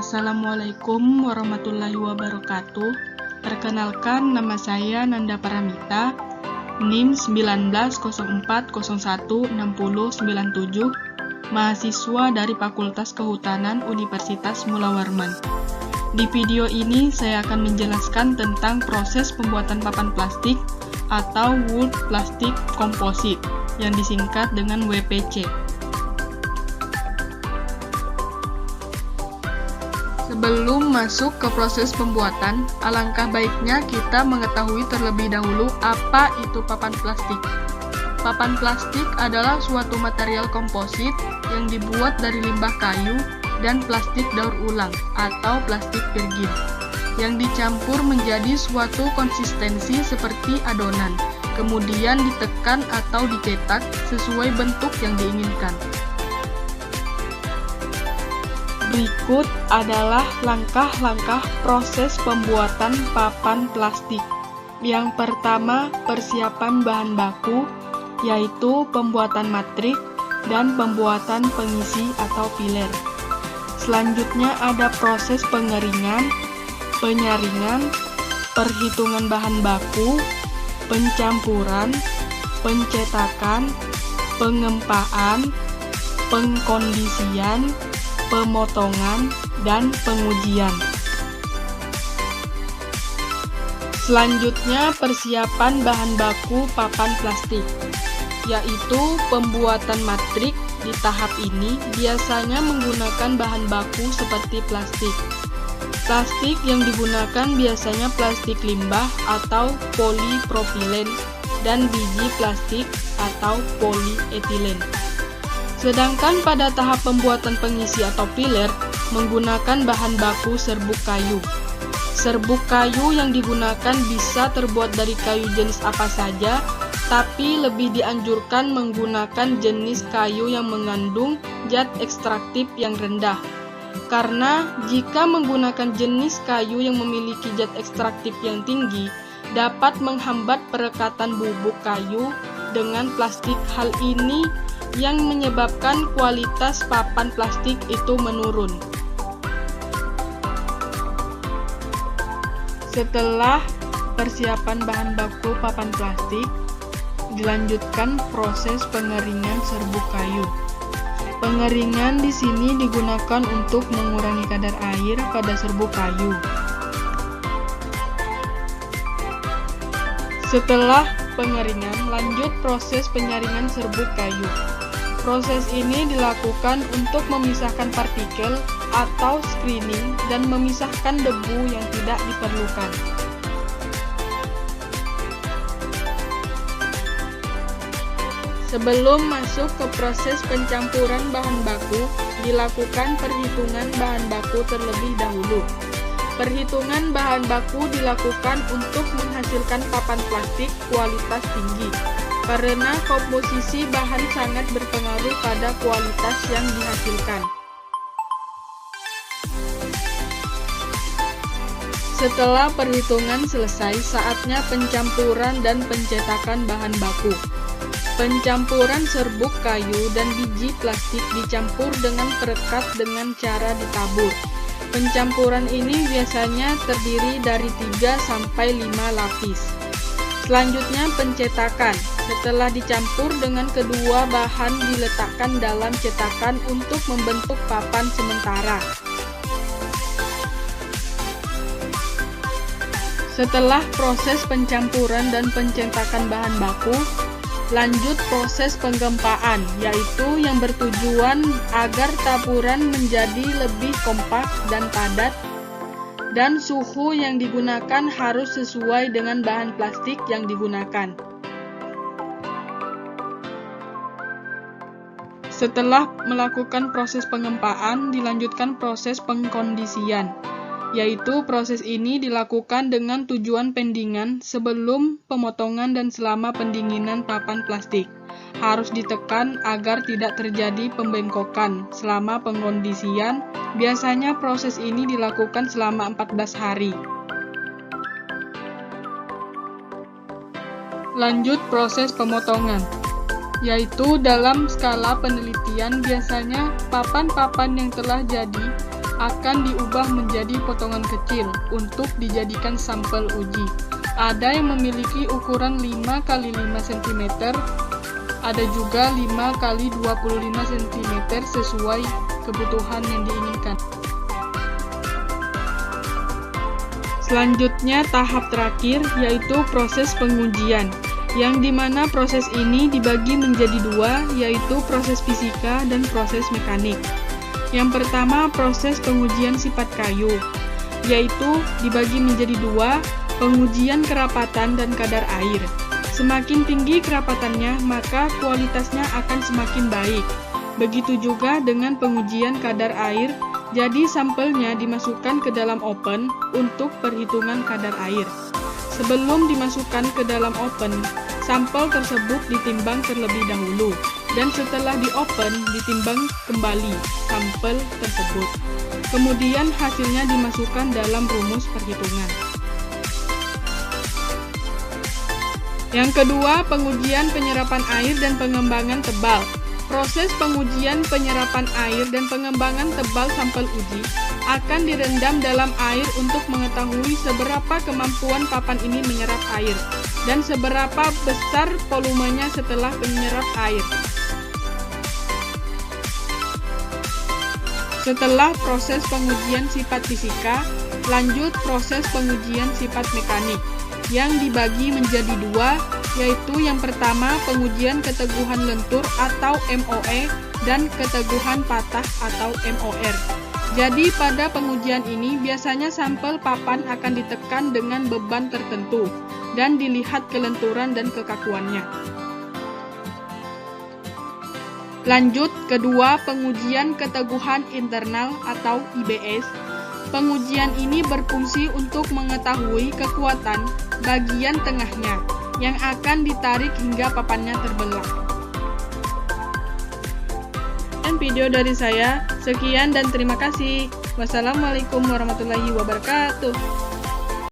Assalamualaikum warahmatullahi wabarakatuh. Perkenalkan, nama saya Nanda Paramita, NIM 1904016097, mahasiswa dari Fakultas Kehutanan Universitas Mula Warman. Di video ini saya akan menjelaskan tentang proses pembuatan papan plastik atau Wood Plastic Composite yang disingkat dengan WPC. Sebelum masuk ke proses pembuatan, alangkah baiknya kita mengetahui terlebih dahulu apa itu papan plastik. Papan plastik adalah suatu material komposit yang dibuat dari limbah kayu dan plastik daur ulang atau plastik virgin yang dicampur menjadi suatu konsistensi seperti adonan, kemudian ditekan atau dicetak sesuai bentuk yang diinginkan. Berikut adalah langkah-langkah proses pembuatan papan plastik. Yang pertama, persiapan bahan baku, yaitu pembuatan matrik dan pembuatan pengisi atau filler. Selanjutnya ada proses pengeringan, penyaringan, perhitungan bahan baku, pencampuran, pencetakan, pengempaan, pengkondisian, pemotongan, dan pengujian. Selanjutnya, persiapan bahan baku papan plastik, yaitu pembuatan matrik. Di tahap ini biasanya menggunakan bahan baku seperti plastik. Plastik yang digunakan biasanya plastik limbah atau polipropilen dan biji plastik atau polyethylene. Sedangkan pada tahap pembuatan pengisi atau filler menggunakan bahan baku serbuk kayu. Serbuk kayu yang digunakan bisa terbuat dari kayu jenis apa saja, tapi lebih dianjurkan menggunakan jenis kayu yang mengandung zat ekstraktif yang rendah. Karena jika menggunakan jenis kayu yang memiliki zat ekstraktif yang tinggi, dapat menghambat perekatan bubuk kayu dengan plastik. Hal ini yang menyebabkan kualitas papan plastik itu menurun. Setelah persiapan bahan baku papan plastik, dilanjutkan proses pengeringan serbuk kayu. Pengeringan di sini digunakan untuk mengurangi kadar air pada serbuk kayu. Setelah pengeringan, lanjut proses penyaringan serbuk kayu. Proses ini dilakukan untuk memisahkan partikel atau screening dan memisahkan debu yang tidak diperlukan. Sebelum masuk ke proses pencampuran bahan baku, dilakukan perhitungan bahan baku terlebih dahulu. Perhitungan bahan baku dilakukan untuk menghasilkan papan plastik kualitas tinggi, karena komposisi bahan sangat berpengaruh pada kualitas yang dihasilkan. Setelah perhitungan selesai, saatnya pencampuran dan pencetakan bahan baku. Pencampuran serbuk kayu dan biji plastik dicampur dengan perekat dengan cara ditabur. Pencampuran ini biasanya terdiri dari 3-5 lapis. Selanjutnya pencetakan. Setelah dicampur dengan kedua bahan diletakkan dalam cetakan untuk membentuk papan sementara. Setelah proses pencampuran dan pencetakan bahan baku, lanjut proses penggempaan, yaitu yang bertujuan agar taburan menjadi lebih kompak dan padat, dan suhu yang digunakan harus sesuai dengan bahan plastik yang digunakan. Setelah melakukan proses pengempaan, dilanjutkan proses pengkondisian, yaitu proses ini dilakukan dengan tujuan pendingan sebelum pemotongan dan selama pendinginan papan plastik. Harus ditekan agar tidak terjadi pembengkokan. Selama pengkondisian, biasanya proses ini dilakukan selama 14 hari. Lanjut proses pemotongan, yaitu dalam skala penelitian biasanya papan-papan yang telah jadi akan diubah menjadi potongan kecil untuk dijadikan sampel uji. Ada yang memiliki ukuran 5 x 5 cm, ada juga 5 x 25 cm sesuai kebutuhan yang diinginkan. Selanjutnya tahap terakhir yaitu proses pengujian, yang dimana proses ini dibagi menjadi dua, yaitu proses fisika dan proses mekanik. Yang pertama, proses pengujian sifat kayu, yaitu dibagi menjadi dua, pengujian kerapatan dan kadar air. Semakin tinggi kerapatannya, maka kualitasnya akan semakin baik. Begitu juga dengan pengujian kadar air, jadi sampelnya dimasukkan ke dalam oven untuk perhitungan kadar air. Sebelum dimasukkan ke dalam oven, sampel tersebut ditimbang terlebih dahulu, dan setelah di oven ditimbang kembali sampel tersebut. Kemudian hasilnya dimasukkan dalam rumus perhitungan. Yang kedua, pengujian penyerapan air dan pengembangan tebal. Proses pengujian penyerapan air dan pengembangan tebal sampel uji akan direndam dalam air untuk mengetahui seberapa kemampuan papan ini menyerap air dan seberapa besar volumenya setelah menyerap air. Setelah proses pengujian sifat fisika, lanjut proses pengujian sifat mekanik, yang dibagi menjadi dua, yaitu yang pertama pengujian keteguhan lentur atau MOE dan keteguhan patah atau MOR. Jadi pada pengujian ini biasanya sampel papan akan ditekan dengan beban tertentu dan dilihat kelenturan dan kekakuannya. Lanjut, kedua, pengujian keteguhan internal atau IBS. Pengujian ini berfungsi untuk mengetahui kekuatan bagian tengahnya yang akan ditarik hingga papannya terbelah. Dan video dari saya, sekian dan terima kasih. Wassalamualaikum warahmatullahi wabarakatuh.